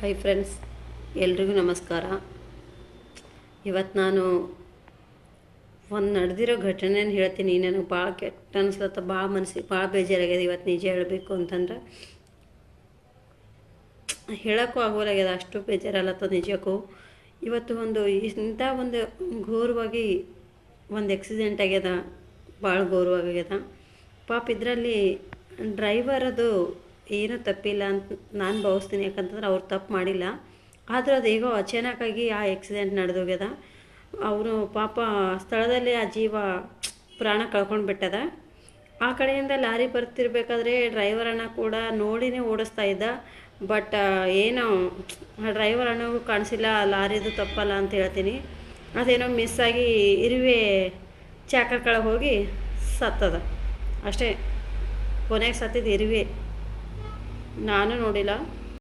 Hi friends, ಎಲ್ರಿಗೂ ನಮಸ್ಕಾರ. ಇವತ್ತು ನಾನು ಒಂದು ನಡೆದಿರೋ ಘಟನೆನ ಹೇಳ್ತೀನಿ. ನನಗೆ ಭಾಳ ಕೆಟ್ಟ ಅನಿಸ್ಲತ್ತ, ಭಾಳ ಮನಸ್ಸಿಗೆ ಭಾಳ ಬೇಜಾರಾಗ್ಯದ. ಇವತ್ತು ನಿಜ ಹೇಳಬೇಕು ಅಂತಂದ್ರೆ ಹೇಳೋಕ್ಕೂ ಆಗೋಲಾಗ್ಯದ, ಅಷ್ಟು ಬೇಜಾರಲ್ಲತ್ತ ನಿಜಕ್ಕೂ. ಇವತ್ತು ಇಂಥ ಒಂದು ಘೋರವಾಗಿ ಒಂದು ಆಕ್ಸಿಡೆಂಟ್ ಆಗ್ಯದ, ಭಾಳ ಘೋರವಾಗ್ಯದ. ಪಾಪ ಇದರಲ್ಲಿ ಡ್ರೈವರ್ ಅದು ಏನೂ ತಪ್ಪಿಲ್ಲ ಅಂತ ನಾನು ಭಾವಿಸ್ತೀನಿ. ಯಾಕಂತಂದ್ರೆ ಅವ್ರು ತಪ್ಪು ಮಾಡಿಲ್ಲ, ಆದ್ರೆ ಅದು ಹೇಗೋ ಅಚಾನಕ್ಕಾಗಿ ಆ ಆಕ್ಸಿಡೆಂಟ್ ನಡೆದೋಗ್ಯದ. ಅವರು ಪಾಪ ಸ್ಥಳದಲ್ಲೇ ಆ ಜೀವ ಪ್ರಾಣ ಕಳ್ಕೊಂಡು ಬಿಟ್ಟದ. ಆ ಕಡೆಯಿಂದ ಲಾರಿ ಬರ್ತಿರ್ಬೇಕಾದ್ರೆ ಡ್ರೈವರ್ ಅಣ್ಣ ಕೂಡ ನೋಡಿನೇ ಓಡಿಸ್ತಾ ಇದ್ದ. ಬಟ್ ಏನೋ ಡ್ರೈವರ್ ಅಣ್ಣಗೂ ಕಾಣಿಸಿಲ್ಲ, ಲಾರಿದು ತಪ್ಪಲ್ಲ ಅಂತ ಹೇಳ್ತೀನಿ. ಅದೇನೋ ಮಿಸ್ ಆಗಿ ಇರುವೆ ಚಾಕ ಕೆಳಗೆ ಹೋಗಿ ಸತ್ತದ ಅಷ್ಟೇ. ಕೊನೆಗೆ ಸತ್ತಿದ್ದು ಇರುವೆ, ನಾನು ನೋಡಿಲ್ಲ.